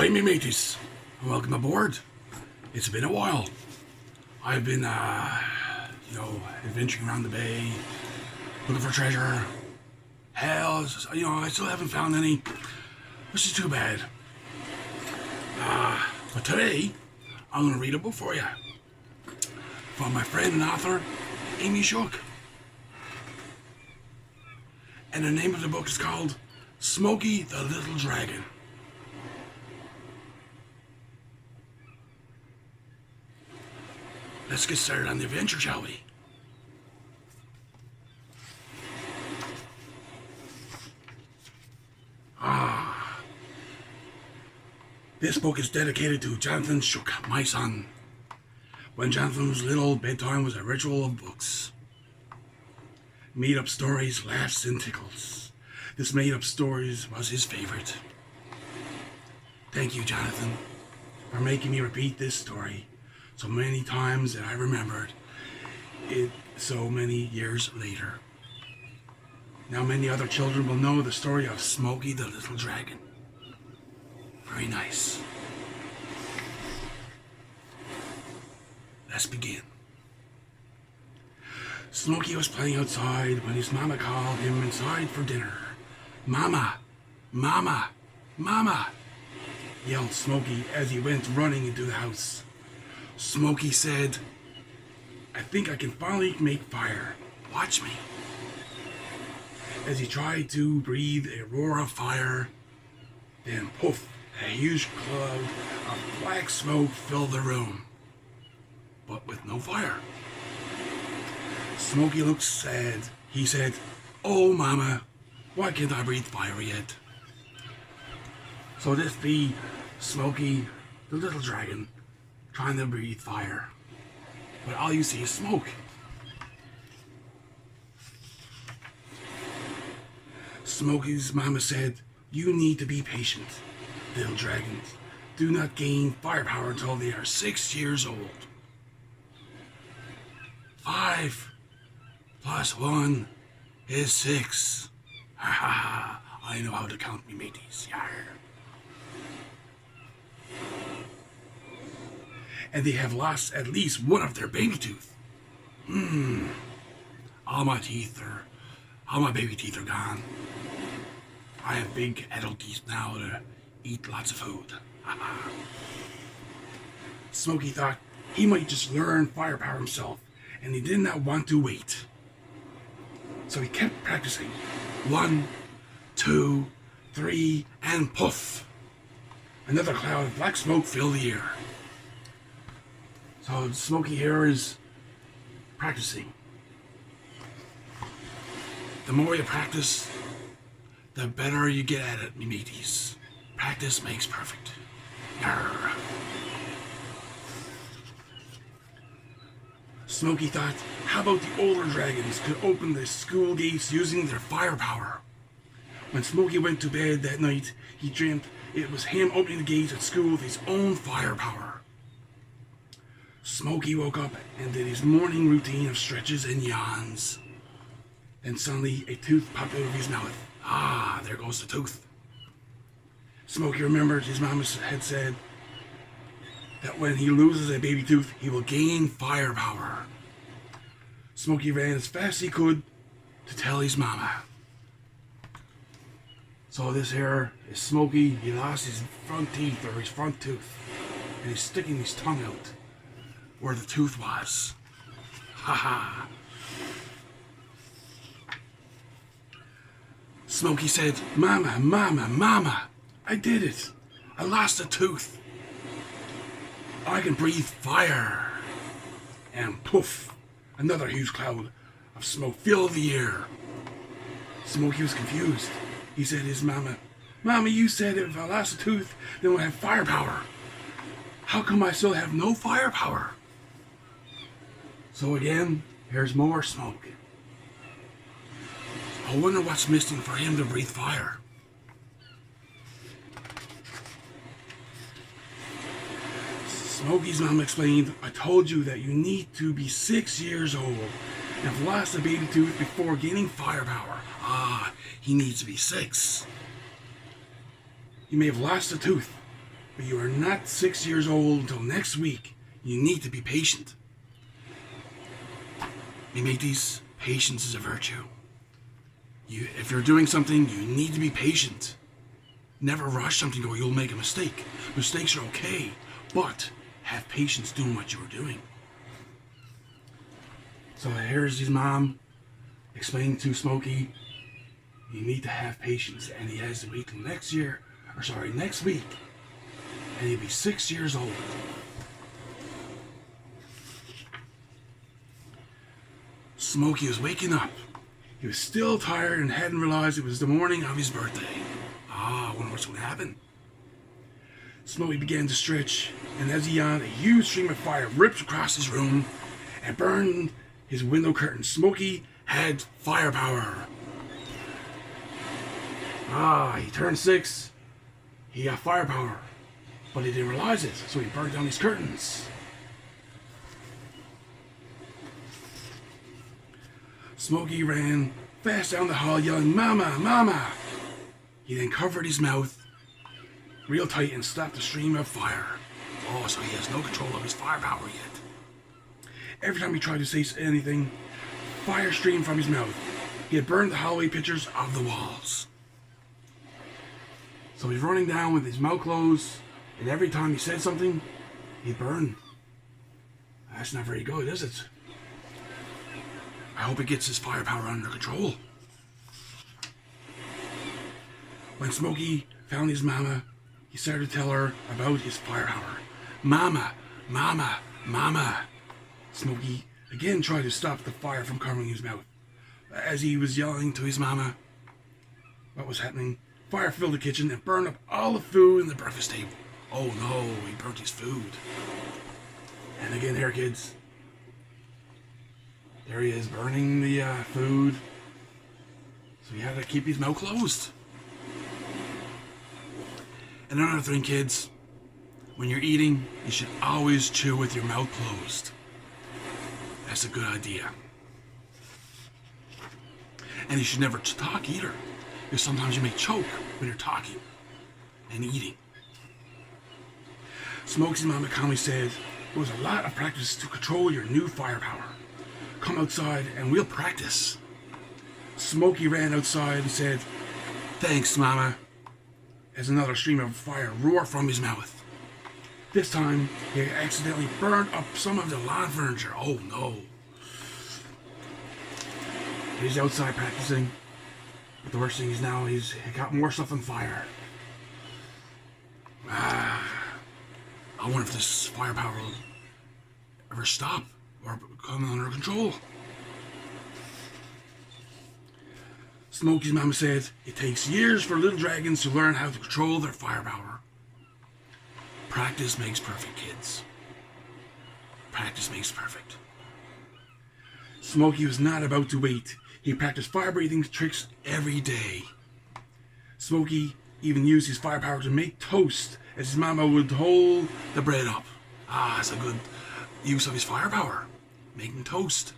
Ahoy, me mateys! Welcome aboard. It's been a while. I've been, adventuring around the bay, looking for treasure. Hell, I still haven't found any, which is too bad. But today, I'm going to read a book for you from my friend and author, Amy Shook. And the name of the book is called Smokey the Little Dragon. Let's get started on the adventure, shall we? This book is dedicated to Jonathan Shook, my son. When Jonathan was little, bedtime was a ritual of books. Made-up stories, laughs, and tickles. This made-up stories was his favorite. Thank you, Jonathan, for making me repeat this story so many times that I remembered it so many years later. Now many other children will know the story of Smokey the Little Dragon. Very nice. Let's begin. Smokey was playing outside when his mama called him inside for dinner. "Mama! Mama! Mama!" yelled Smokey as he went running into the house. Smokey said, "I think I can finally make fire. Watch me." As he tried to breathe a roar of fire, then poof, a huge cloud of black smoke filled the room, but with no fire. Smokey looked sad. He said, "Oh, Mama, why can't I breathe fire yet?" So this be Smokey the Little Dragon trying to breathe fire, but all you see is smoke. Smokey's mama said, "You need to be patient, little dragons. Do not gain firepower until they are 6 years old. 5 plus 1 is 6. Ha ha ha. I know how to count, me mateys. Yarrrrrrr. And they have lost at least one of their baby tooth. All my baby teeth are gone. I have big adult teeth now to eat lots of food. Smokey thought he might just learn firepower himself, and he did not want to wait. So he kept practicing. 1, 2, 3, and poof! Another cloud of black smoke filled the air. So Smokey here is practicing. The more you practice, the better you get at it, me mateys. Practice makes perfect. Yarrrrrrr. Smokey thought, how about the older dragons could open the school gates using their firepower? When Smokey went to bed that night, he dreamt it was him opening the gates at school with his own firepower. Smokey woke up and did his morning routine of stretches and yawns. Then suddenly a tooth popped out of his mouth. There goes the tooth. Smokey remembered his mama had said that when he loses a baby tooth, he will gain firepower. Smokey ran as fast as he could to tell his mama. So this here is Smokey. He lost his front teeth, or his front tooth, and he's sticking his tongue out where the tooth was. Ha ha. Smokey said, "Mama, Mama, Mama, I did it. I lost a tooth. I can breathe fire." And poof, another huge cloud of smoke filled the air. Smokey was confused. He said to his mama, "Mama, you said if I lost a tooth, then we'll have firepower. How come I still have no firepower?" So again, here's more smoke. I wonder what's missing for him to breathe fire. Smokey's mom explained, "I told you that you need to be 6 years old and have lost a baby tooth before gaining firepower." He needs to be 6. You may have lost a tooth, but you are not 6 years old until next week. You need to be patient. Me mateys, patience is a virtue. If you're doing something, you need to be patient. Never rush something or you'll make a mistake. Mistakes are okay, but have patience doing what you're doing. So here's his mom explaining to Smokey, you need to have patience, and he has to wait till next week, and he'll be 6 years old. Smokey was waking up. He was still tired and hadn't realized it was the morning of his birthday. I wonder what's going to happen. Smokey began to stretch, and as he yawned, a huge stream of fire ripped across his room and burned his window curtain. Smokey had firepower. He turned 6. He got firepower, but he didn't realize it, so he burned down his curtains. Smokey ran fast down the hall yelling, "Mama, Mama!" He then covered his mouth real tight and stopped the stream of fire. So he has no control of his firepower yet. Every time he tried to say anything, fire streamed from his mouth. He had burned the hallway pictures off the walls. So he's running down with his mouth closed, and every time he said something, he'd burn. That's not very good, is it? I hope he gets his firepower under control. When Smokey found his mama, he started to tell her about his firepower. "Mama, Mama, Mama." Smokey again tried to stop the fire from covering his mouth. As he was yelling to his mama what was happening, fire filled the kitchen and burned up all the food in the breakfast table. Oh no, he burnt his food. And again here, kids. There he is, burning the food. So he had to keep his mouth closed. And another thing, kids, when you're eating, you should always chew with your mouth closed. That's a good idea. And you should never talk either, because sometimes you may choke when you're talking and eating. Smokey's mama calmly said, "It was a lot of practice to control your new firepower. Come outside and we'll practice." Smokey ran outside and said, "Thanks, Mama," as another stream of fire roared from his mouth. This time, he accidentally burned up some of the lawn furniture. Oh no. He's outside practicing, but the worst thing is now he got more stuff on fire. I wonder if this firepower will ever stop or come under control. Smokey's mama said, "It takes years for little dragons to learn how to control their firepower." Practice makes perfect, kids. Practice makes perfect. Smokey was not about to wait. He practiced fire-breathing tricks every day. Smokey even used his firepower to make toast as his mama would hold the bread up. That's a good use of his firepower, making toast.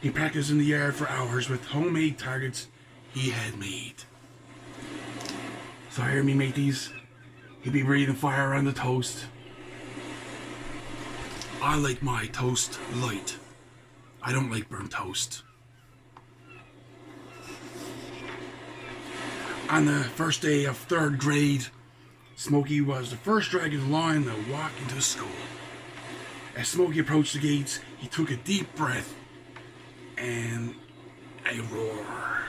He practiced in the yard for hours with homemade targets he had made. So hear me, mateys. He'd be breathing fire on the toast. I like my toast light. I don't like burnt toast. On the first day of 3rd grade, Smokey was the first dragon in line to walk into school. As Smokey approached the gates, he took a deep breath and a roar.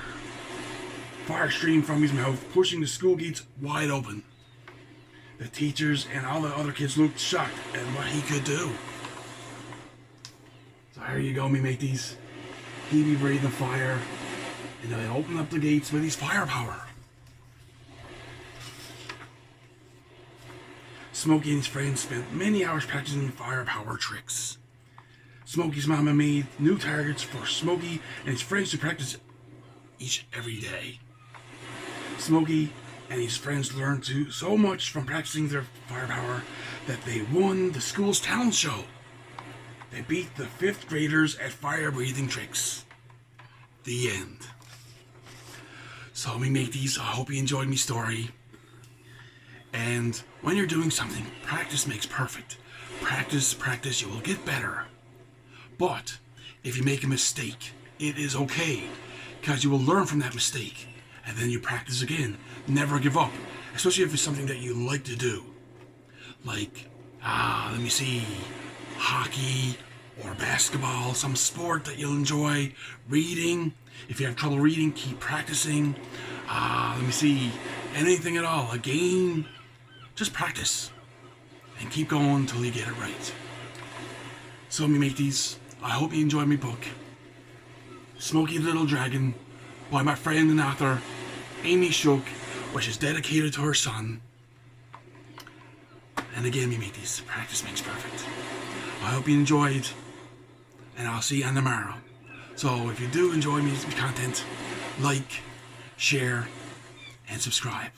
Fire streamed from his mouth, pushing the school gates wide open. The teachers and all the other kids looked shocked at what he could do. So here you go, me mateys. He be breathing fire, and they opened up the gates with his firepower. Smokey and his friends spent many hours practicing firepower tricks. Smokey's mama made new targets for Smokey and his friends to practice every day. Smokey and his friends learned so much from practicing their firepower that they won the school's talent show. They beat the 5th graders at fire breathing tricks. The end. So me mateys, I hope you enjoyed me story. And when you're doing something, practice makes perfect. Practice, practice, you will get better. But if you make a mistake, it is okay, because you will learn from that mistake. And then you practice again. Never give up, especially if it's something that you like to do. Like, let me see, hockey or basketball, some sport that you'll enjoy. Reading, if you have trouble reading, keep practicing. Let me see, anything at all, a game, just practice. And keep going until you get it right. So, me mateys, I hope you enjoyed my book, Smokey the Little Dragon, by my friend and author, Amy Shook, which is dedicated to her son. And again, me mateys, practice makes perfect. I hope you enjoyed, and I'll see you on tomorrow. So if you do enjoy me content, like, share, and subscribe.